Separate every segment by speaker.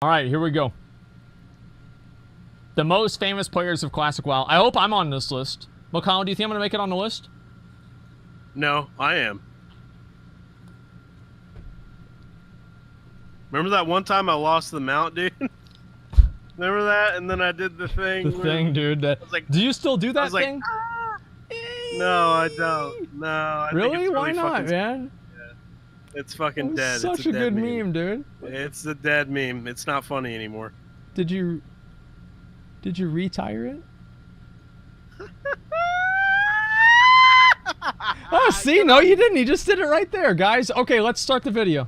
Speaker 1: All right, here we go. The most famous players of Classic WoW. I hope I'm on this list. McConnell, do you think I'm going to make it on the list?
Speaker 2: No, I am. Remember that one time I lost the mount, dude? Remember that? And then I did the thing.
Speaker 1: The thing, dude. Like, do you still do that thing?
Speaker 2: Like, no, I don't. No, I
Speaker 1: really?
Speaker 2: think it's
Speaker 1: Why
Speaker 2: really
Speaker 1: not,
Speaker 2: fucking,
Speaker 1: man?
Speaker 2: Yeah. It's fucking dead.
Speaker 1: Such
Speaker 2: it's
Speaker 1: a good meme, dude.
Speaker 2: It's a dead meme. It's not funny anymore.
Speaker 1: Did you retire it? Oh, see? No, you didn't. You just did it right there, guys. Okay, let's start the video.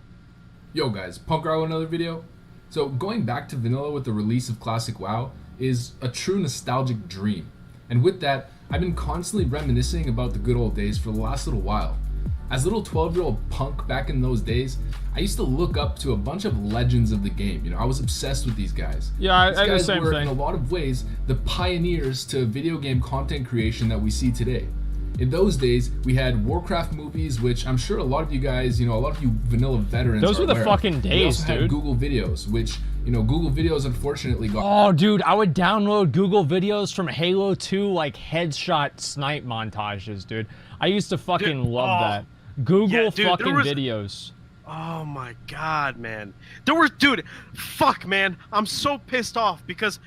Speaker 3: Yo, guys. Punkrat with another video. So, going back to vanilla with the release of Classic WoW is a true nostalgic dream. And with that, I've been constantly reminiscing about the good old days for the last little while. As a little 12-year-old punk back in those days, I used to look up to a bunch of legends of the game. You know, I was obsessed with these guys.
Speaker 1: Yeah, I did the same
Speaker 3: were,
Speaker 1: thing.
Speaker 3: In a lot of ways, the pioneers to video game content creation that we see today. In those days, we had Warcraft movies, which I'm sure a lot of you guys, a lot of you vanilla veterans
Speaker 1: Those were the fucking
Speaker 3: of.
Speaker 1: days,
Speaker 3: we also
Speaker 1: dude.
Speaker 3: had Google Videos, which, Google Videos unfortunately got...
Speaker 1: Oh, dude, I would download Google Videos from Halo 2, like, headshot snipe montages, dude. I used to fucking love that. Google fucking videos.
Speaker 2: Oh my god, man. Fuck, man. I'm so pissed off because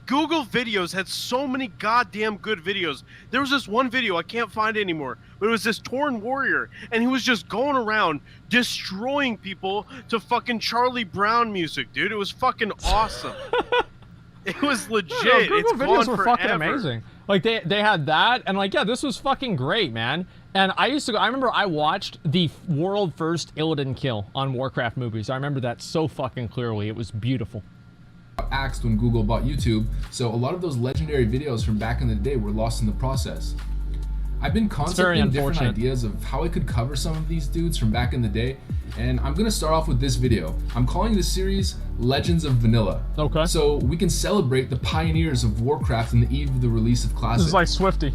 Speaker 2: Google Videos had so many goddamn good videos. There was this one video I can't find anymore, but it was this torn warrior, and he was just going around destroying people to fucking Charlie Brown music, dude. It was fucking awesome. It was legit.
Speaker 1: No, Google Videos were
Speaker 2: forever.
Speaker 1: fucking amazing. Like, they had that, and like, yeah, this was fucking great, man. And I remember I watched the world first Illidan kill on Warcraft movies. I remember that so fucking clearly. It was beautiful.
Speaker 3: Axed when Google bought YouTube, so a lot of those legendary videos from back in the day were lost in the process. I've been concepting different ideas of how I could cover some of these dudes from back in the day, and I'm gonna start off with this video. I'm calling this series Legends of Vanilla.
Speaker 1: Okay.
Speaker 3: So we can celebrate the pioneers of Warcraft on the eve of the release of Classic.
Speaker 1: This is like Swifty.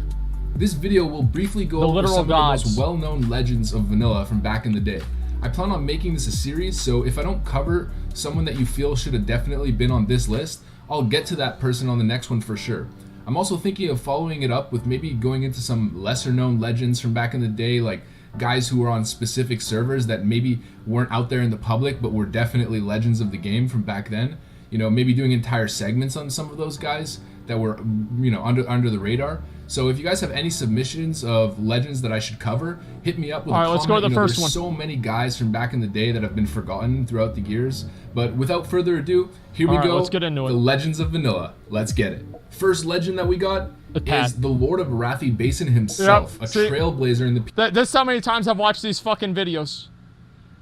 Speaker 3: This video will briefly go over some of the most well-known legends of vanilla from back in the day. I plan on making this a series, so if I don't cover someone that you feel should have definitely been on this list, I'll get to that person on the next one for sure. I'm also thinking of following it up with maybe going into some lesser-known legends from back in the day, like guys who were on specific servers that maybe weren't out there in the public, but were definitely legends of the game from back then. Maybe doing entire segments on some of those guys that were, under the radar. So if you guys have any submissions of legends that I should cover, hit me up with a comment.
Speaker 1: All right, let's go to the first one.
Speaker 3: There's so many guys from back in the day that have been forgotten throughout the years. But without further ado, here we go.
Speaker 1: Let's get into it.
Speaker 3: The Legends of Vanilla. Let's get it. First legend that we got is the Lord of Arathi Basin himself, a trailblazer in the...
Speaker 1: This is how many times I've watched these fucking videos.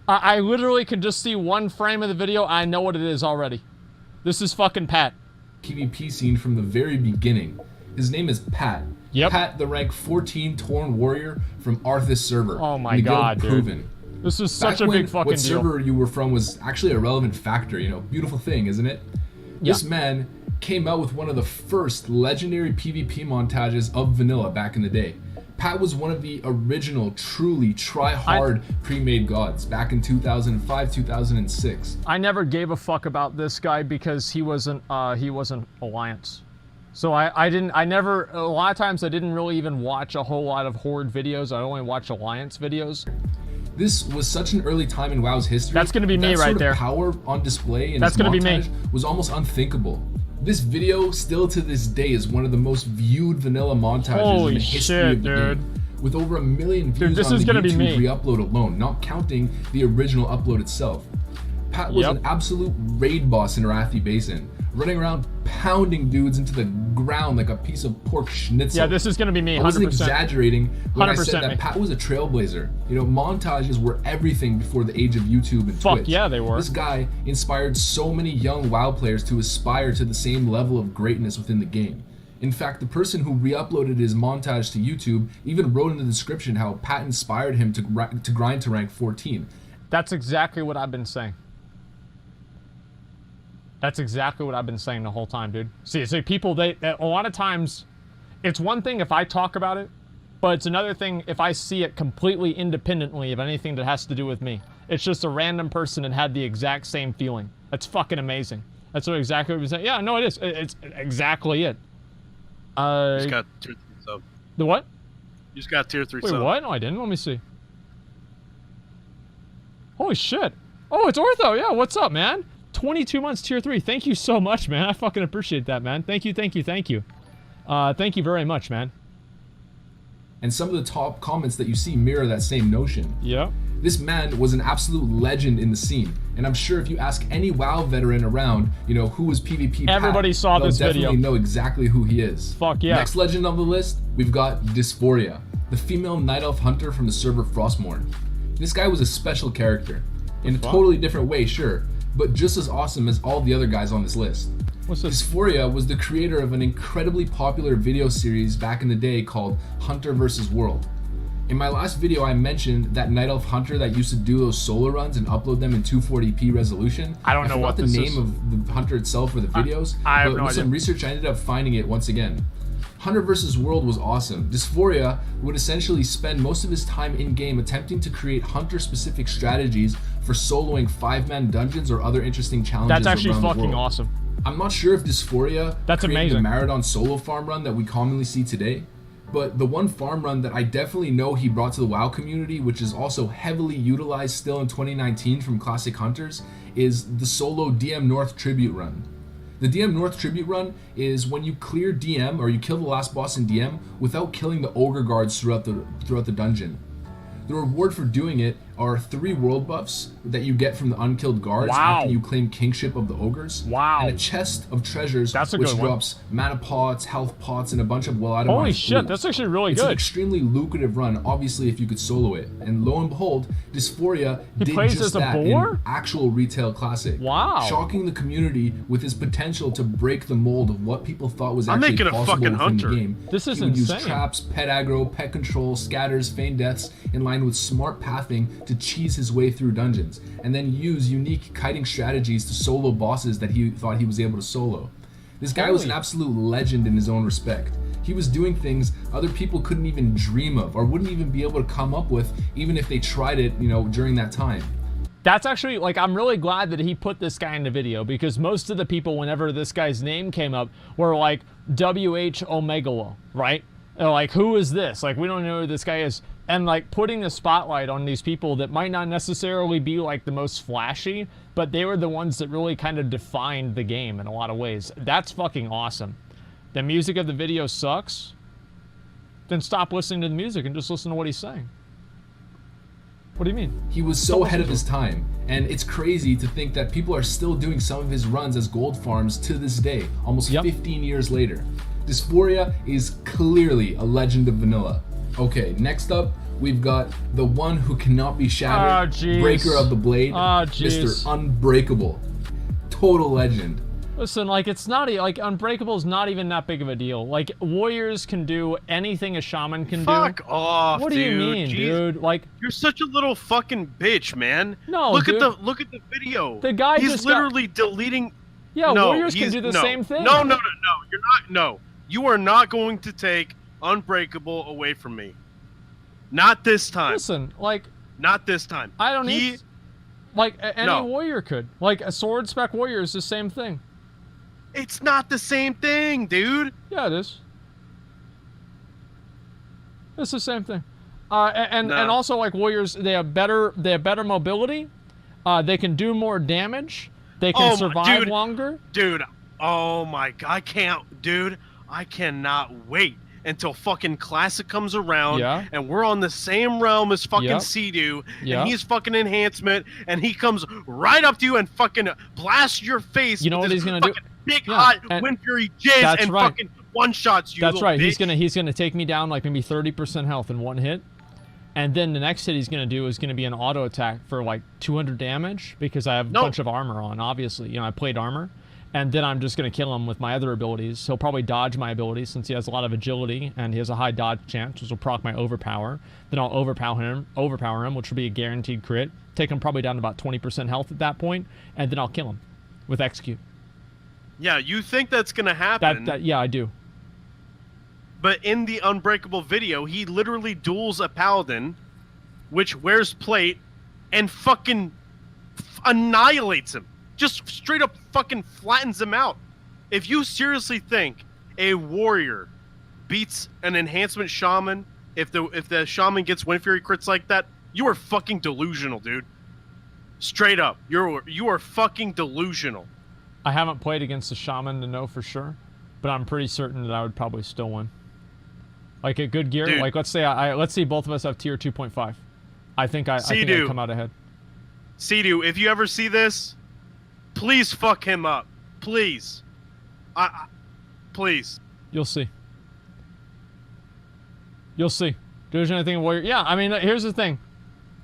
Speaker 1: I literally can just see one frame of the video. I know what it is already. This is fucking Pat.
Speaker 3: PvP scene from the very beginning. His name is Pat.
Speaker 1: Yep.
Speaker 3: Pat, the rank 14 Torn Warrior from Arthas server.
Speaker 1: Oh my god, dude.
Speaker 3: Proven.
Speaker 1: This is such a big fucking deal.
Speaker 3: What server you were from was actually a relevant factor, beautiful thing, isn't it? Yeah. This man came out with one of the first legendary PvP montages of vanilla back in the day. Pat was one of the original, truly try-hard pre-made gods back in 2005, 2006.
Speaker 1: I never gave a fuck about this guy because he wasn't Alliance. So a lot of times I didn't really even watch a whole lot of Horde videos. I only watch Alliance videos.
Speaker 3: This was such an early time in WoW's history.
Speaker 1: That's gonna be me right there.
Speaker 3: That sort of power on display in
Speaker 1: That's
Speaker 3: his
Speaker 1: gonna be me.
Speaker 3: was almost unthinkable. This video, still to this day, is one of the most viewed vanilla montages in the history of the game. With over 1 million views on the YouTube re-upload alone, not counting the original upload itself. Pat was an absolute raid boss in Arathi Basin, running around pounding dudes into the ground like a piece of pork schnitzel.
Speaker 1: Yeah, this is gonna be me, 100%.
Speaker 3: I wasn't exaggerating when I said that
Speaker 1: me.
Speaker 3: Pat was a trailblazer. Montages were everything before the age of YouTube and Twitch.
Speaker 1: Fuck yeah, they were.
Speaker 3: This guy inspired so many young WoW players to aspire to the same level of greatness within the game. In fact, the person who re-uploaded his montage to YouTube even wrote in the description how Pat inspired him to grind to rank 14.
Speaker 1: That's exactly what I've been saying. That's exactly what I've been saying the whole time, dude. See, people, a lot of times, it's one thing if I talk about it, but it's another thing if I see it completely independently of anything that has to do with me. It's just a random person that had the exact same feeling. That's fucking amazing. That's exactly what we said. Yeah, no, it is. It's exactly it.
Speaker 2: You just got tier 3 sub.
Speaker 1: The what?
Speaker 2: You just got tier 3
Speaker 1: Wait,
Speaker 2: sub.
Speaker 1: what? No, I didn't. Let me see. Holy shit. Oh, it's Ortho. Yeah, what's up, man? 22 months tier 3. Thank you so much, man. I fucking appreciate that, man. Thank you, thank you, thank you. Thank you very much, man.
Speaker 3: And some of the top comments that you see mirror that same notion.
Speaker 1: Yeah.
Speaker 3: This man was an absolute legend in the scene, and I'm sure if you ask any WoW veteran around, you know, who was PvP
Speaker 1: Everybody saw this video.
Speaker 3: They'll definitely know exactly who he is.
Speaker 1: Fuck yeah.
Speaker 3: Next legend on the list, we've got Dysphoria, the female night elf hunter from the server Frostmourne. This guy was a special character, in a totally different way, sure, but just as awesome as all the other guys on this list.
Speaker 1: What's this?
Speaker 3: Dysphoria was the creator of an incredibly popular video series back in the day called Hunter vs. World. In my last video, I mentioned that Night Elf Hunter that used to do those solo runs and upload them in 240p resolution.
Speaker 1: I don't know what this is.
Speaker 3: I forgot the name of the hunter itself or the videos,
Speaker 1: I have
Speaker 3: but
Speaker 1: no
Speaker 3: with
Speaker 1: idea.
Speaker 3: some research, I ended up finding it once again. Hunter vs. World was awesome. Dysphoria would essentially spend most of his time in-game attempting to create hunter-specific strategies for soloing 5-man dungeons or other interesting challenges.
Speaker 1: That's actually
Speaker 3: around the
Speaker 1: fucking
Speaker 3: world.
Speaker 1: awesome.
Speaker 3: I'm not sure if Dysphoria
Speaker 1: That's
Speaker 3: created
Speaker 1: amazing.
Speaker 3: the Maradon solo farm run that we commonly see today, but the one farm run that I definitely know he brought to the WoW community, which is also heavily utilized still in 2019 from Classic Hunters, is the solo DM North Tribute run. The DM North Tribute run is when you clear DM or you kill the last boss in DM without killing the ogre guards throughout the dungeon. The reward for doing it are 3 world buffs that you get from the unkilled guards after you claim kingship of the ogres.
Speaker 1: Wow.
Speaker 3: And a chest of treasures
Speaker 1: That's a
Speaker 3: which
Speaker 1: good one.
Speaker 3: drops mana pots, health pots, and a bunch of well-itemized
Speaker 1: Holy shit,
Speaker 3: loot.
Speaker 1: that's actually really
Speaker 3: It's an
Speaker 1: good.
Speaker 3: extremely lucrative run, obviously, if you could solo it. And lo and behold, Dysphoria did
Speaker 1: plays
Speaker 3: just
Speaker 1: as a
Speaker 3: that
Speaker 1: boar?
Speaker 3: in actual retail classic.
Speaker 1: Wow.
Speaker 3: Shocking the community with his potential to break the mold of what people thought was
Speaker 2: I'm
Speaker 3: actually
Speaker 2: making a
Speaker 3: possible
Speaker 2: fucking
Speaker 3: within
Speaker 2: hunter.
Speaker 3: the game.
Speaker 1: This is
Speaker 3: He would
Speaker 1: insane.
Speaker 3: use traps, pet aggro, pet control, scatters, feign deaths in line with smart pathing to cheese his way through dungeons, and then use unique kiting strategies to solo bosses that he thought he was able to solo. This guy was an absolute legend in his own respect. He was doing things other people couldn't even dream of or wouldn't even be able to come up with even if they tried it, you know, during that time.
Speaker 1: That's actually, like, I'm really glad that he put this guy in the video, because most of the people, whenever this guy's name came up, were like, WH Omegalo, right? They're like, who is this? Like, we don't know who this guy is. And like putting the spotlight on these people that might not necessarily be like the most flashy, but they were the ones that really kind of defined the game in a lot of ways. That's fucking awesome. The music of the video sucks. Then stop listening to the music and just listen to what he's saying. What do you mean?
Speaker 3: He was so ahead of his time, and it's crazy to think that people are still doing some of his runs as gold farms to this day, almost 15 years later. Dysphoria is clearly a legend of vanilla. Okay, next up, we've got the one who cannot be shattered, breaker of the blade, Mr. Unbreakable. Total legend.
Speaker 1: Listen, like, it's not, like, Unbreakable is not even that big of a deal. Like, warriors can do anything a shaman can do.
Speaker 2: Fuck off,
Speaker 1: What do you mean, dude? Like,
Speaker 2: you're such a little fucking bitch, man.
Speaker 1: No,
Speaker 2: look
Speaker 1: dude.
Speaker 2: Look at the video.
Speaker 1: The guy
Speaker 2: He's
Speaker 1: just
Speaker 2: literally deleting.
Speaker 1: Yeah,
Speaker 2: no,
Speaker 1: warriors can do the same thing.
Speaker 2: No, you're not. No, you are not going to take Unbreakable away from me. Not this time.
Speaker 1: Listen, like,
Speaker 2: not this time.
Speaker 1: I don't need. Like, any warrior could. Like, a sword spec warrior is the same thing.
Speaker 2: It's not the same thing, dude.
Speaker 1: Yeah, it is. It's the same thing. And also, like, warriors, they have better mobility. They can do more damage. They can survive longer.
Speaker 2: Dude, oh my god, I cannot wait until fucking Classic comes around and we're on the same realm as fucking Sea-Doo and he's fucking enhancement and he comes right up to you and fucking blasts your face.
Speaker 1: You know what he's gonna do?
Speaker 2: Big hot Wind Fury jizz and fucking one-shots you.
Speaker 1: That's right.
Speaker 2: Bitch.
Speaker 1: He's gonna take me down like maybe 30% health in one hit. And then the next hit he's going to do is going to be an auto attack for like 200 damage because I have a bunch of armor on, obviously. You know, I played armor. And then I'm just going to kill him with my other abilities. He'll probably dodge my abilities since he has a lot of agility and he has a high dodge chance, which will proc my overpower. Then I'll overpower him, which will be a guaranteed crit. Take him probably down to about 20% health at that point, and then I'll kill him with execute.
Speaker 2: Yeah, you think that's going to happen.
Speaker 1: Yeah, I do.
Speaker 2: But in the Unbreakable video, he literally duels a paladin, which wears plate, and fucking annihilates him. Just straight up fucking flattens him out. If you seriously think a warrior beats an enhancement shaman, if the shaman gets Wind Fury crits like that, you are fucking delusional, dude. Straight up, you are fucking delusional.
Speaker 1: I haven't played against the shaman to know for sure, but I'm pretty certain that I would probably still win. Like a good gear,
Speaker 2: dude.
Speaker 1: like let's say both of us have tier 2.5. I think I'd come out ahead.
Speaker 2: Sea-Doo, if you ever see this, please fuck him up. Please. Please.
Speaker 1: You'll see. You'll see. There's anything warrior. Yeah, I mean, here's the thing.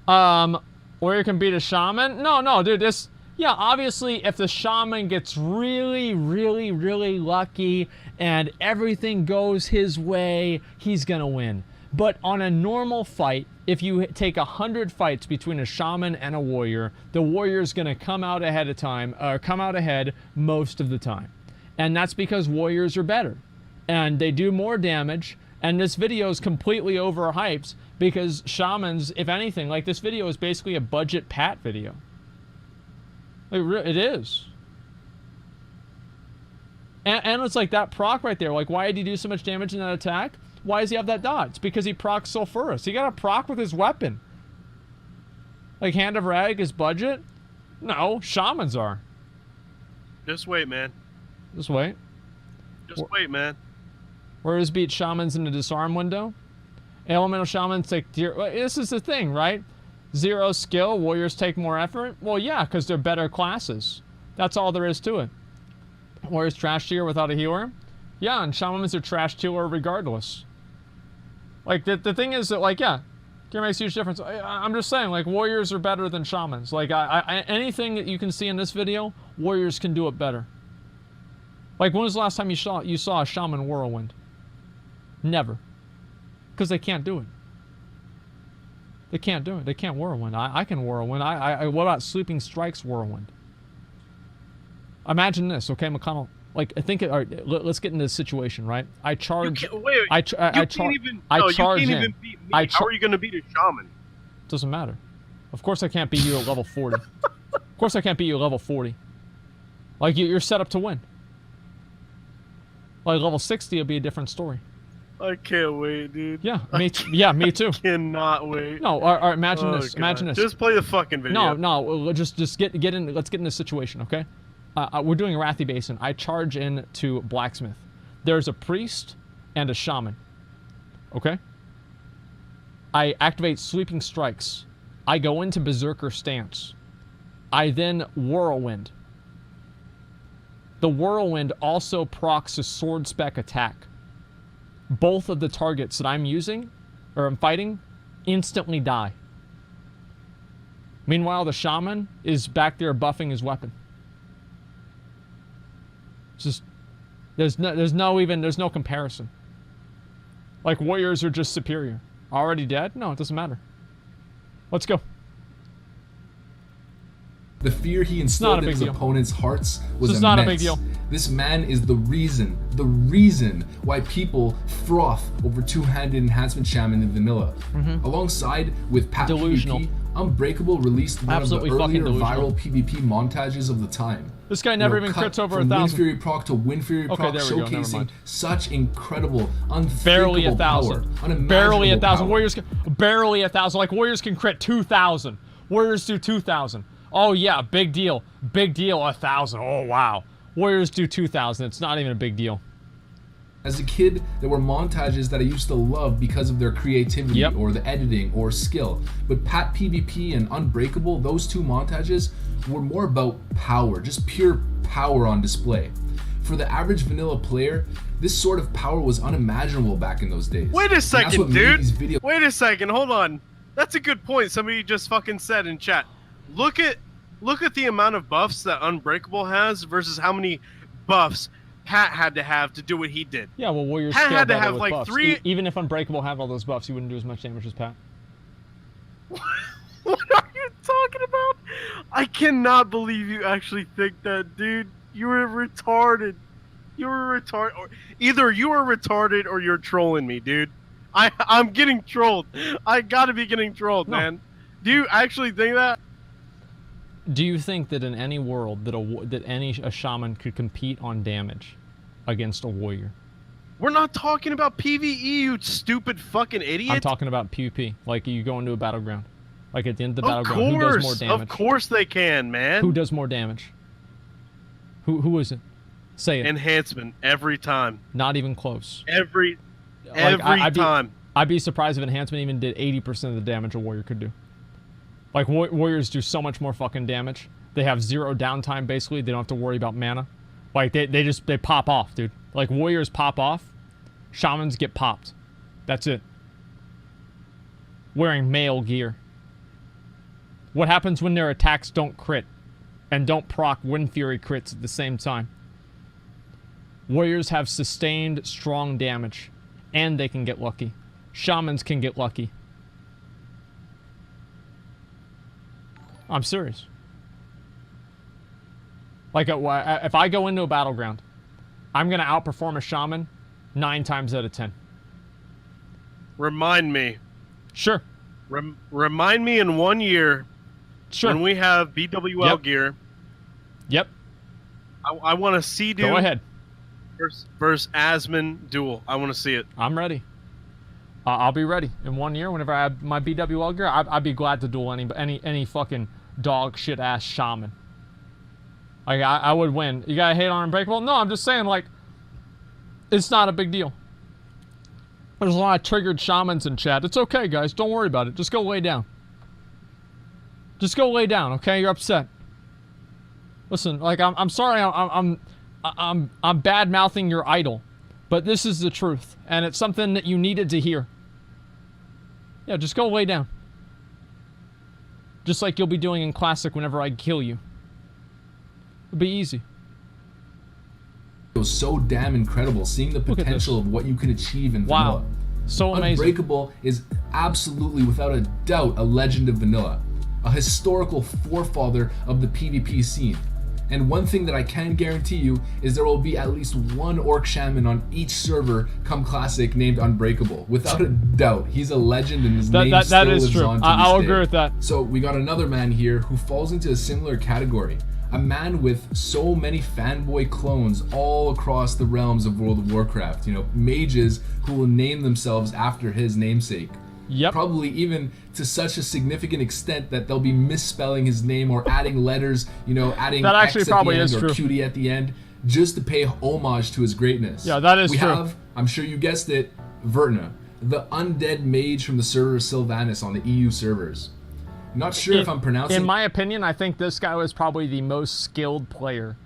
Speaker 1: Warrior can beat a shaman? No, dude, this... Yeah, obviously, if the shaman gets really, really, really lucky and everything goes his way, he's gonna win. But on a normal fight, if you take 100 fights between a shaman and a warrior, the warrior's gonna come out ahead most of the time. And that's because warriors are better. And they do more damage, and this video is completely overhyped because shamans, if anything, like this video is basically a budget Pat video. It is. And it's like that proc right there. Like, why did he do so much damage in that attack? Why does he have that dot? It's because he procs Sulfurous. He got a proc with his weapon. Like, Hand of Rag is budget? No, shamans are.
Speaker 2: Just wait, man.
Speaker 1: Just wait.
Speaker 2: Just wait, man.
Speaker 1: Warriors beat shamans in the disarm window. Elemental shamans take tier... This is the thing, right? 0 skill, warriors take more effort? Well, yeah, because they're better classes. That's all there is to it. Warriors trash tier without a healer? Yeah, and shamans are trash tier regardless. Like, the thing is that, like, yeah, tier makes a huge difference. I'm just saying, like, warriors are better than shamans. Like, anything that you can see in this video, warriors can do it better. Like, when was the last time you saw a shaman whirlwind? Never. Because they can't do it. They can't do it. They can't whirlwind. I can whirlwind. What about Sleeping Strikes whirlwind? Imagine this, okay, McConnell. Like, I think. All right, let's get into this situation, right? I charge.
Speaker 2: You can't even beat me. How are you going to beat a shaman?
Speaker 1: Doesn't matter. Of course I can't beat you at level 40. Of course I can't beat you at level 40. Like, you're set up to win. Like, level 60 will be a different story.
Speaker 2: I can't wait, dude.
Speaker 1: Yeah, me too.
Speaker 2: Cannot wait.
Speaker 1: No, all right, imagine this. God. Imagine this.
Speaker 2: Just play the fucking video.
Speaker 1: No, just get in. Let's get in this situation, okay? We're doing Wrathy Basin. I charge in to Blacksmith. There's a priest and a shaman. Okay? I activate Sleeping Strikes. I go into Berserker stance. I then Whirlwind. The Whirlwind also procs a Sword Spec attack. Both of the targets that I'm using, or I'm fighting, instantly die. Meanwhile, the shaman is back there buffing his weapon. Just, there's no comparison. Like, warriors are just superior. Already dead? No, it doesn't matter. Let's go.
Speaker 3: The fear he instilled in his opponents' hearts was immense.
Speaker 1: Not a big deal.
Speaker 3: This man is the reason why people froth over two-handed enhancement shaman in vanilla. Alongside with Pat PvP, Unbreakable released one of the earlier viral PvP montages of the time.
Speaker 1: This guy never even crits over 1,000.
Speaker 3: Wind Fury proc to Wind Fury proc, showcasing such incredible, unthinkable
Speaker 1: barely 1,000. Barely 1,000.
Speaker 3: Power.
Speaker 1: Warriors barely 1,000. Like, warriors can crit 2,000. Warriors do 2,000. Oh yeah, big deal. Big deal. 1,000. Oh wow. Warriors do 2,000. It's not even a big deal.
Speaker 3: As a kid, there were montages that I used to love because of their creativity or the editing or skill. But Pat PvP and Unbreakable, those two montages were more about power, just pure power on display. For the average vanilla player, this sort of power was unimaginable back in those days.
Speaker 2: Wait a second, dude. Wait a second. Hold on. That's a good point. Somebody just fucking said in chat. Look at the amount of buffs that Unbreakable has versus how many buffs Pat had to have to do what he did.
Speaker 1: Yeah, well, Warriors
Speaker 2: Pat had to have
Speaker 1: with
Speaker 2: like
Speaker 1: buffs.
Speaker 2: 3.
Speaker 1: Even if Unbreakable had all those buffs, he wouldn't do as much damage as Pat.
Speaker 2: What are you talking about? I cannot believe you actually think that, dude. You were retarded. You were retarded. Either you were retarded or you're trolling me, dude. I'm getting trolled. I gotta be getting trolled, man. Do you actually think that?
Speaker 1: Do you think that in any world that a shaman could compete on damage against a warrior?
Speaker 2: We're not talking about PvE, you stupid fucking idiot.
Speaker 1: I'm talking about PvP. Like you go into a battleground. Like at the end of the battleground, who does more damage?
Speaker 2: Of course they can, man.
Speaker 1: Who does more damage? Who is it? Say it.
Speaker 2: Enhancement every time.
Speaker 1: Not even close.
Speaker 2: Every time.
Speaker 1: I'd be surprised if Enhancement even did 80% of the damage a warrior could do. Like, warriors do so much more fucking damage. They have zero downtime, basically. They don't have to worry about mana. Like, they pop off, dude. Like, warriors pop off. Shamans get popped. That's it. Wearing male gear. What happens when their attacks don't crit? And don't proc Wind Fury crits at the same time? Warriors have sustained, strong damage. And they can get lucky. Shamans can get lucky. I'm serious. Like, if I go into a battleground, I'm going to outperform a shaman 9 times out of 10.
Speaker 2: Remind me.
Speaker 1: Sure.
Speaker 2: Remind me in 1 year when we have BWL gear.
Speaker 1: Yep.
Speaker 2: I want to see
Speaker 1: Go ahead.
Speaker 2: Versus Asmon duel. I want to see it.
Speaker 1: I'm ready. I'll be ready in 1 year. Whenever I have my BWL gear, I'd be glad to duel any fucking dog shit ass shaman. Like I would win. You gotta hate on Unbreakable? No, I'm just saying, like, it's not a big deal. There's a lot of triggered shamans in chat. It's okay, guys. Don't worry about it. Just go lay down. Just go lay down, okay? You're upset. Listen, like I'm sorry. I'm bad mouthing your idol, but this is the truth, and it's something that you needed to hear. Yeah, just go lay down. Just like you'll be doing in Classic whenever I kill you. It'll be easy.
Speaker 3: It was so damn incredible seeing the potential of what you can achieve in vanilla.
Speaker 1: Wow. So amazing.
Speaker 3: Unbreakable is absolutely, without a doubt, a legend of vanilla. A historical forefather of the PvP scene. And one thing that I can guarantee you is there will be at least one orc shaman on each server come Classic named Unbreakable. Without a doubt, he's a legend and his name still lives
Speaker 1: true.
Speaker 3: on to
Speaker 1: I'll
Speaker 3: this
Speaker 1: agree
Speaker 3: day.
Speaker 1: with that.
Speaker 3: So we got another man here who falls into a similar category. A man with so many fanboy clones all across the realms of World of Warcraft. You know, mages who will name themselves after his namesake.
Speaker 1: Yep.
Speaker 3: Probably even to such a significant extent that they'll be misspelling his name or adding letters, you know, adding
Speaker 1: that
Speaker 3: X
Speaker 1: actually
Speaker 3: at
Speaker 1: probably
Speaker 3: the end
Speaker 1: is
Speaker 3: or
Speaker 1: true.
Speaker 3: cutie at the end, just to pay homage to his greatness.
Speaker 1: Yeah, that is
Speaker 3: we
Speaker 1: true.
Speaker 3: We have, I'm sure you guessed it, Vertna, the undead mage from the server Sylvanas on the EU servers. Not sure if I'm pronouncing...
Speaker 1: In my opinion, I think this guy was probably the most skilled player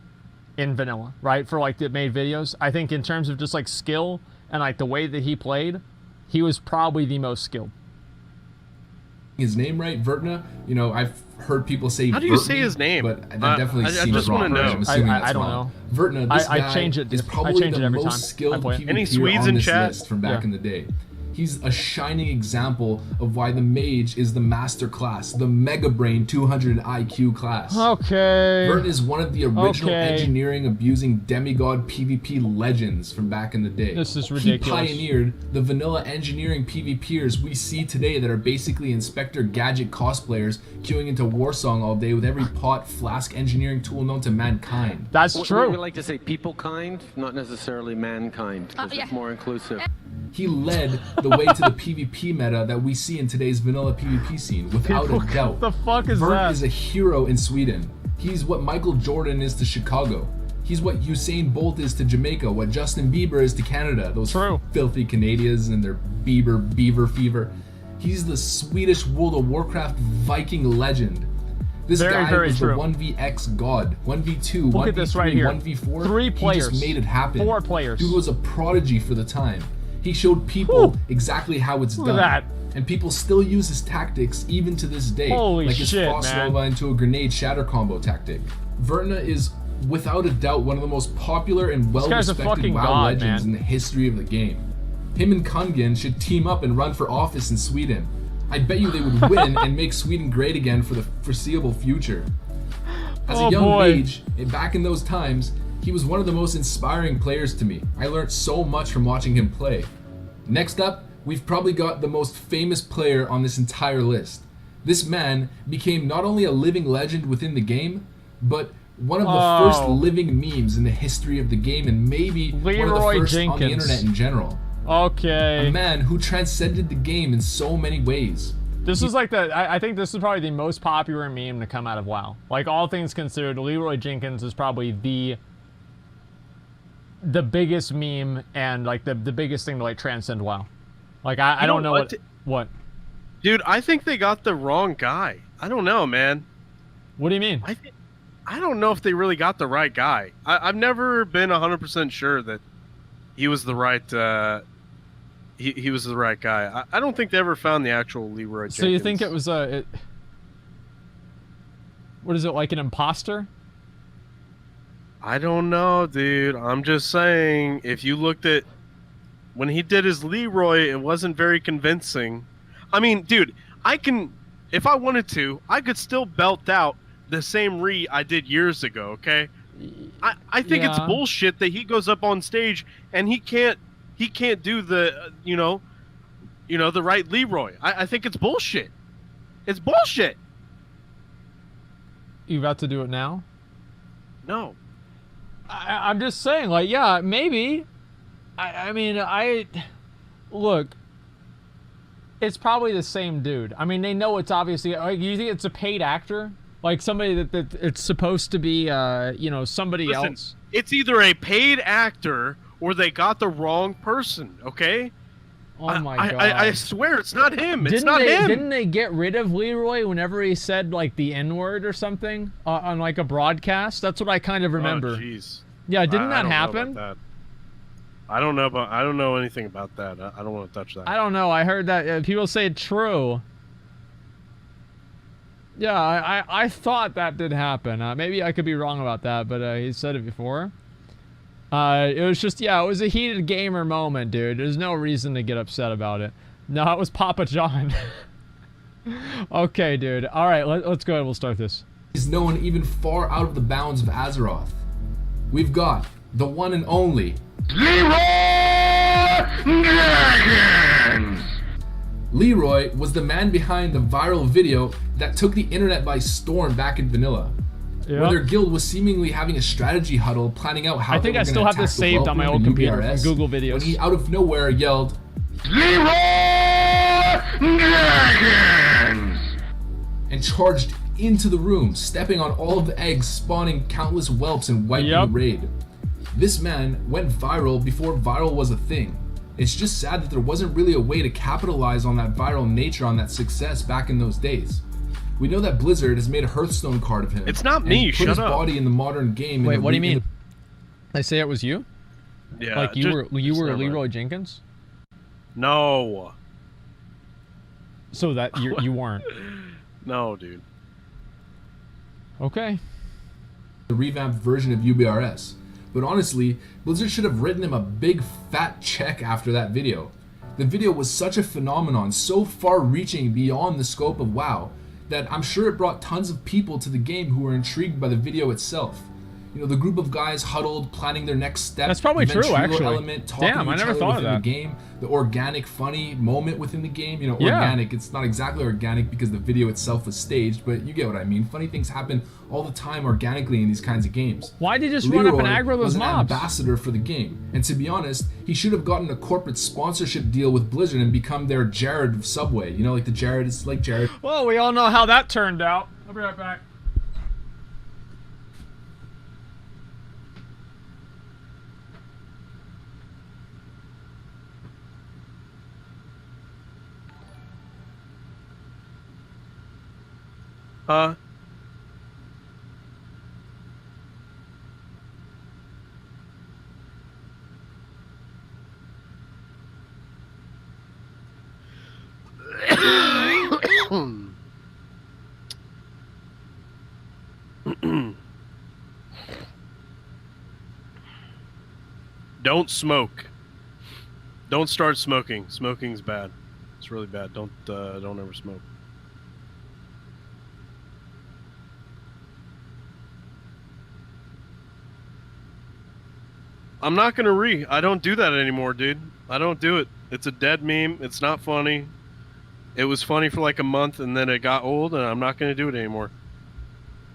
Speaker 1: in vanilla, right? For like that made videos. I think in terms of just like skill and like the way that he played, he was probably the most skilled.
Speaker 3: His name right, Vertna. You know, I've heard people say.
Speaker 2: How do you say his name?
Speaker 3: But that definitely seems
Speaker 2: just
Speaker 3: wrong.
Speaker 2: want to know.
Speaker 3: I'm assuming that's
Speaker 1: I don't
Speaker 3: wrong.
Speaker 1: know.
Speaker 3: Vertna, this guy
Speaker 1: I change it.
Speaker 3: is probably the
Speaker 1: every
Speaker 3: most
Speaker 1: time
Speaker 3: skilled PvPer
Speaker 2: Any Swedes
Speaker 3: on
Speaker 2: in
Speaker 3: this
Speaker 2: chat?
Speaker 3: list from back in the day. He's a shining example of why the mage is the master class, the Mega Brain 200 IQ class.
Speaker 1: Okay.
Speaker 3: Vert is one of the original engineering abusing demigod PvP legends from back in the day.
Speaker 1: This is ridiculous.
Speaker 3: He pioneered the vanilla engineering PvPers we see today that are basically Inspector Gadget cosplayers queuing into Warsong all day with every pot, flask engineering tool known to mankind.
Speaker 1: That's true.
Speaker 4: We like to say people kind, not necessarily mankind, because it's more inclusive.
Speaker 3: He led the way to the PvP meta that we see in today's vanilla PvP scene, without a doubt.
Speaker 1: What the fuck is
Speaker 3: Vert
Speaker 1: that?
Speaker 3: is a hero in Sweden. He's what Michael Jordan is to Chicago. He's what Usain Bolt is to Jamaica, what Justin Bieber is to Canada. Those filthy Canadians and their beaver fever. He's the Swedish World of Warcraft Viking legend. This guy was the 1vx god, 1v2,
Speaker 1: Look
Speaker 3: 1v3,
Speaker 1: at this right here.
Speaker 3: 1v4.
Speaker 1: 3 players.
Speaker 3: He just made it happen.
Speaker 1: 4 players.
Speaker 3: Dude was a prodigy for the time. He showed people exactly how it's done.
Speaker 1: Look at that.
Speaker 3: And people still use his tactics even to this day.
Speaker 1: Holy
Speaker 3: like his
Speaker 1: shit,
Speaker 3: Frost
Speaker 1: man.
Speaker 3: Nova into a grenade shatter combo tactic. Vertna is without a doubt one of the most popular and well-respected WoW legends in the history of the game. Him and Kungen should team up and run for office in Sweden. I bet you they would win and make Sweden great again for the foreseeable future. As a young mage, back in those times, he was one of the most inspiring players to me. I learned so much from watching him play. Next up, we've probably got the most famous player on this entire list. This man became not only a living legend within the game, but one of the first living memes in the history of the game, and maybe one of the first on the internet in general.
Speaker 1: Okay.
Speaker 3: A man who transcended the game in so many ways.
Speaker 1: This is like I think this is probably the most popular meme to come out of WoW. Like, all things considered, Leroy Jenkins is probably the biggest meme and like the biggest thing to like transcend WoW. Like, I don't know what.
Speaker 2: Dude, I think they got the wrong guy. I don't know, man.
Speaker 1: What do you mean?
Speaker 2: I don't know if they really got the right guy. I've never been 100% sure that he was the right he was the right guy. I don't think they ever found the actual Leroy Jenkins.
Speaker 1: So you think it was what is it, like an imposter?
Speaker 2: I don't know, dude. I'm just saying, if you looked at when he did his Leroy, it wasn't very convincing. I mean, dude, if I wanted to, I could still belt out the same I did years ago, okay? I think it's bullshit that he goes up on stage and he can't do the the right Leroy. I think it's bullshit. It's bullshit.
Speaker 1: You about to do it now?
Speaker 2: No.
Speaker 1: I'm just saying, like, yeah, maybe. I mean, look, it's probably the same dude. I mean, they know it's obviously, like, you think it's a paid actor? Like somebody that it's supposed to be, somebody else?
Speaker 2: It's either a paid actor or they got the wrong person, okay?
Speaker 1: Oh my god.
Speaker 2: I swear it's not him. It's not him.
Speaker 1: Didn't they get rid of Leroy whenever he said like the N-word or something on like a broadcast? That's what I kind of remember.
Speaker 2: Oh jeez.
Speaker 1: Yeah, didn't that happen?
Speaker 2: I don't know anything about that. I don't want to touch that.
Speaker 1: I don't know. I heard that people say it's true. Yeah, I thought that did happen. Maybe I could be wrong about that, but he said it before. It was just, it was a heated gamer moment, dude. There's no reason to get upset about it. No, it was Papa John. Okay, dude. All right, let's go ahead. We'll start this.
Speaker 3: He's known even far out of the bounds of Azeroth. We've got the one and only Leroy was the man behind the viral video that took the internet by storm back in vanilla. Yep. Where their guild was seemingly having a strategy huddle, planning out how
Speaker 1: I think I still have this saved on my old computer from Google videos.
Speaker 3: When he out of nowhere yelled, "Leroy!" and charged into the room, stepping on all of the eggs, spawning countless whelps and wiping the raid. This man went viral before viral was a thing. It's just sad that there wasn't really a way to capitalize on that viral nature, on that success back in those days. We know that Blizzard has made a Hearthstone card of him.
Speaker 2: It's not me,
Speaker 3: shut up. Put his body in the modern game.
Speaker 1: Wait, what do you mean? They say it was you?
Speaker 2: Yeah.
Speaker 1: Like you were Leroy Jenkins?
Speaker 2: No.
Speaker 1: So that you weren't.
Speaker 2: No, dude.
Speaker 1: Okay.
Speaker 3: The revamped version of UBRS. But honestly, Blizzard should have written him a big fat check after that video. The video was such a phenomenon, so far-reaching beyond the scope of WoW, that I'm sure it brought tons of people to the game who were intrigued by the video itself. You know, the group of guys huddled, planning their next step.
Speaker 1: That's probably true, actually.
Speaker 3: Element, damn, I never thought of that. The game, the organic, funny moment within the game. You know, organic. It's not exactly organic because the video itself was staged, but you get what I mean. Funny things happen all the time organically in these kinds of games.
Speaker 1: Why'd he just run up and aggro those mobs?
Speaker 3: Was an ambassador for the game, and to be honest, he should have gotten a corporate sponsorship deal with Blizzard and become their Jared of Subway. You know, like the Jared is like Jared.
Speaker 1: Well, we all know how that turned out. I'll be right back.
Speaker 2: Don't smoke. Don't start smoking. Smoking's bad. It's really bad. Don't ever smoke. I'm not gonna I don't do that anymore, dude. I don't do it. It's a dead meme. It's not funny. It was funny for like a month, and then it got old, and I'm not going to do it anymore.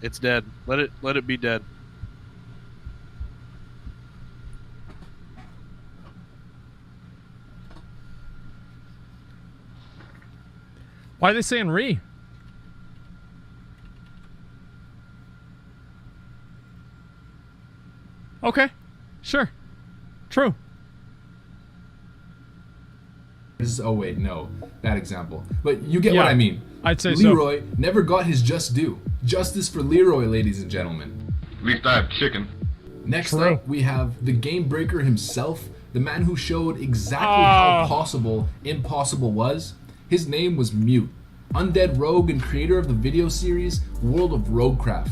Speaker 2: It's dead. Let it be dead.
Speaker 1: Why are they saying re? Okay. Sure. True.
Speaker 3: Oh wait, no. Bad example. But you get what I mean.
Speaker 1: I'd say
Speaker 3: Leroy never got his just due. Justice for Leroy, ladies and gentlemen.
Speaker 5: At least I have chicken.
Speaker 3: Next up, we have the game breaker himself, the man who showed exactly how possible impossible was. His name was Mute, undead rogue and creator of the video series World of Roguecraft.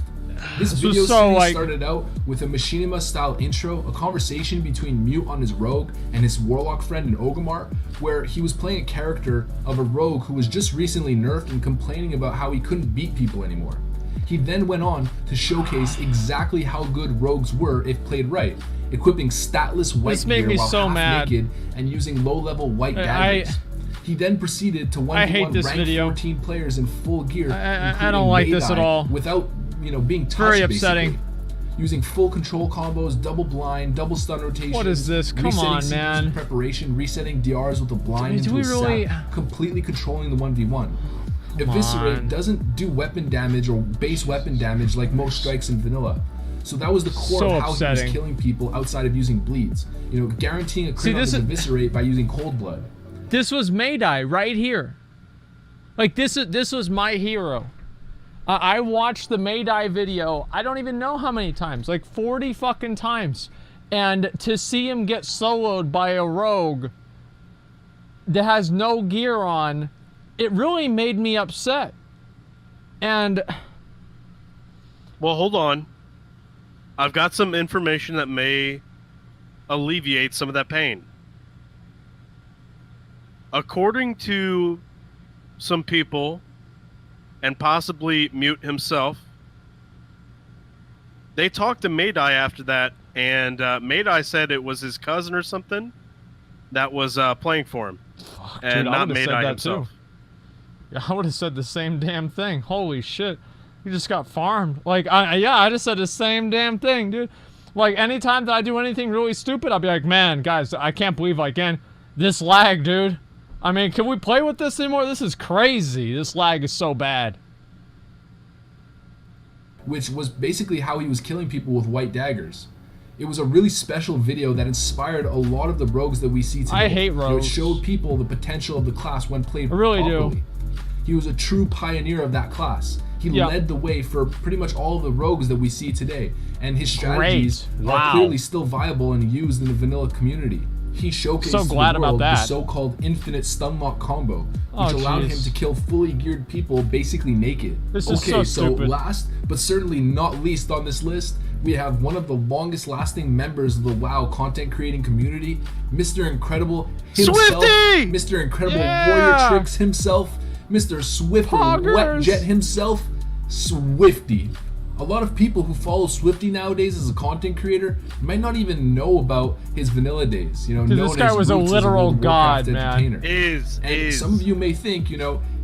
Speaker 3: This video series started out with a Machinima-style intro, a conversation between Mute on his rogue and his warlock friend in Orgrimmar, where he was playing a character of a rogue who was just recently nerfed and complaining about how he couldn't beat people anymore. He then went on to showcase exactly how good rogues were if played right, equipping statless white gear while half-naked and using low-level white daggers. He then proceeded to 1v1 rank 14 players in full gear.
Speaker 1: I don't like this at all.
Speaker 3: Without, being touched,
Speaker 1: very upsetting.
Speaker 3: Basically. Using full control combos, double blind, double stun rotation.
Speaker 1: What is this? Come on, man.
Speaker 3: Preparation, resetting DRs with a blind into a sap, completely controlling the 1v1. Eviscerate doesn't do weapon damage or base weapon damage like most strikes in vanilla. So that was the core of how he was killing people outside of using bleeds. Guaranteeing a crit on his Eviscerate by using cold blood.
Speaker 1: This was Maydai right here. Like this was my hero. I watched the Maydai video, I don't even know how many times, like 40 fucking times. And to see him get soloed by a rogue that has no gear on, it really made me upset. And
Speaker 2: well, hold on. I've got some information that may alleviate some of that pain. According to some people, and possibly Mute himself, they talked to Maydai after that, and Maydai said it was his cousin or something that was playing for him.
Speaker 1: Fuck,
Speaker 2: and
Speaker 1: dude,
Speaker 2: not Maydai himself.
Speaker 1: Too. Yeah, I would have said the same damn thing. Holy shit. You just got farmed. Like, I just said the same damn thing, dude. Like, anytime that I do anything really stupid, I'll be like, man, guys, I can't believe I can. This lag, dude. I mean, can we play with this anymore? This is crazy. This lag is so bad.
Speaker 3: Which was basically how he was killing people with white daggers. It was a really special video that inspired a lot of the rogues that we see today.
Speaker 1: I hate rogues.
Speaker 3: It showed people the potential of the class when played
Speaker 1: properly. I really
Speaker 3: properly.
Speaker 1: do.
Speaker 3: He was a true pioneer of that class. He led the way for pretty much all of the rogues that we see today. And his strategies are clearly still viable and used in the vanilla community. He showcased to the world the so-called infinite stunlock combo, which allowed him to kill fully geared people basically naked.
Speaker 1: This is so stupid.
Speaker 3: Last, but certainly not least on this list, we have one of the longest lasting members of the WoW content creating community, Mr. Incredible himself,
Speaker 2: Swifty!
Speaker 3: Mr. Incredible Warrior Tricks himself, Mr. Swiffer Wetjet himself, Swifty. A lot of people who follow Swifty nowadays as a content creator might not even know about his vanilla days.
Speaker 1: Dude, this guy was a literal god, man.
Speaker 3: Some of you may think,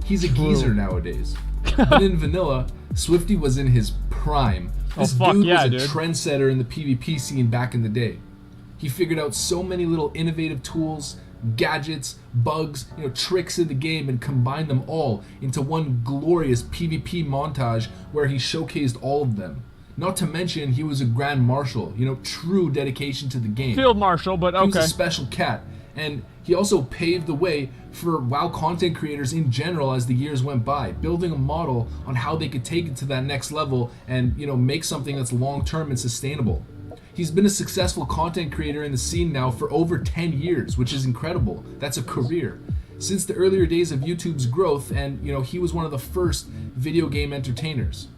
Speaker 3: he's a geezer nowadays. But in vanilla, Swifty was in his prime. This dude was a trendsetter in the PvP scene back in the day. He figured out so many little innovative tools, gadgets, bugs, tricks in the game, and combined them all into one glorious PvP montage where he showcased all of them. Not to mention, he was a Grand Marshal, true dedication to the game.
Speaker 1: Field Marshal, but okay.
Speaker 3: He was a special cat, and he also paved the way for WoW content creators in general as the years went by, building a model on how they could take it to that next level and, make something that's long-term and sustainable. He's been a successful content creator in the scene now for over 10 years, which is incredible. That's a career. Since the earlier days of YouTube's growth, and he was one of the first video game entertainers.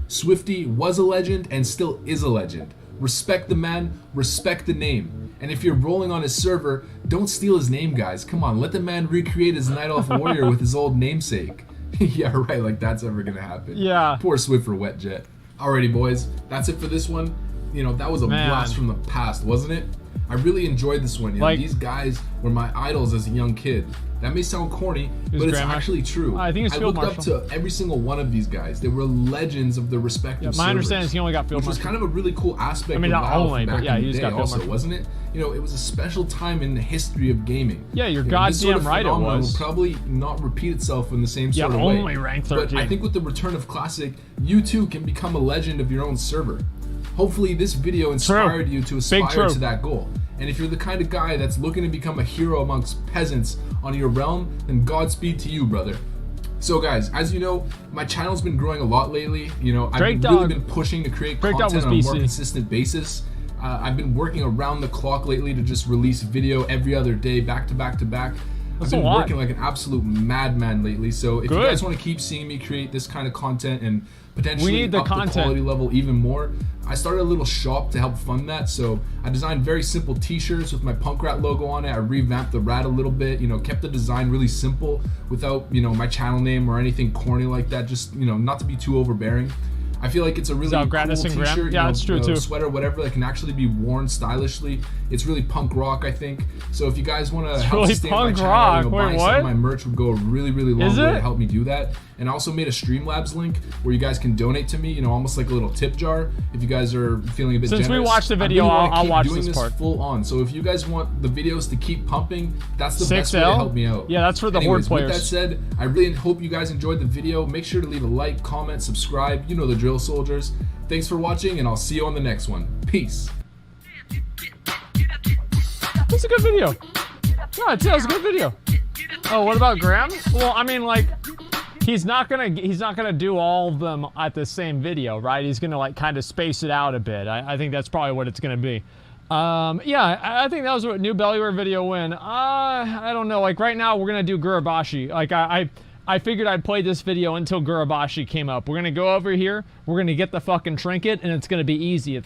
Speaker 3: Swifty was a legend and still is a legend. Respect the man, respect the name. And if you're rolling on his server, don't steal his name, guys. Come on, let the man recreate his Night Elf Warrior with his old namesake. Yeah, right, like that's ever gonna happen.
Speaker 1: Yeah.
Speaker 3: Poor Swiffer Wetjet. Alrighty, boys, that's it for this one. you know, that was a blast from the past, wasn't it? I really enjoyed this one. You know, these guys were my idols as a young kid. That may sound corny, but it's actually true.
Speaker 1: I think it's
Speaker 3: Field Marshal. I looked up to every single one of these guys. They were legends of their respective
Speaker 1: my
Speaker 3: servers,
Speaker 1: understanding is he only got Field
Speaker 3: which was kind of a really cool aspect.
Speaker 1: I mean,
Speaker 3: of
Speaker 1: not
Speaker 3: WoW
Speaker 1: only, but yeah, he just got Field Marshal,
Speaker 3: wasn't it? You know, it was a special time in the history of gaming.
Speaker 1: Yeah, you're goddamn
Speaker 3: sort of
Speaker 1: right. It was.
Speaker 3: Will probably not repeat itself in the same sort of way.
Speaker 1: Only rank 13.
Speaker 3: But I think with the return of Classic, you too can become a legend of your own server. Hopefully, this video inspired you to aspire to that goal. And if you're the kind of guy that's looking to become a hero amongst peasants on your realm, then Godspeed to you, brother. So guys, as you know, my channel's been growing a lot lately. You know, I've really been pushing to create content on a more consistent basis. I've been working around the clock lately to just release video every other day, back to back to back. I've been working like an absolute madman lately. So if you guys want to keep seeing me create this kind of content and potentially up the quality level even more, I started a little shop to help fund that. So I designed very simple t-shirts with my Punkrat logo on it. I revamped the rat a little bit, you know, kept the design really simple without, you know, my channel name or anything corny like that, just, you know, not to be too overbearing. I feel like it's a really cool t-shirt,
Speaker 1: yeah, it's true too.
Speaker 3: Sweater, whatever, that can actually be worn stylishly. It's really punk rock, I think. So if you guys want to help sustain my channel, you know, buying some of my merch would go a really, really long way to help me do that. And I also made a Streamlabs link where you guys can donate to me, you know, almost like a little tip jar if you guys are feeling a bit generous.
Speaker 1: Since we watched the video, I'll watch
Speaker 3: this
Speaker 1: part.
Speaker 3: Full on. So if you guys want the videos to keep pumping, that's the best way to help me out.
Speaker 1: Yeah, that's for the Horde players.
Speaker 3: With that said, I really hope you guys enjoyed the video. Make sure to leave a like, comment, subscribe. You know the drill, soldiers. Thanks for watching, and I'll see you on the next one. Peace.
Speaker 1: That's a good video. Yeah, it was a good video. Oh, what about Graham? Well, I mean, like, he's not gonna do all of them at the same video, right? He's gonna like kind of space it out a bit. I think that's probably what it's gonna be. Yeah, I think that was a new Belliware video win. I don't know. Like right now, we're gonna do Gurabashi. Like I figured I'd play this video until Gurabashi came up. We're gonna go over here. We're gonna get the fucking trinket, and it's gonna be easy.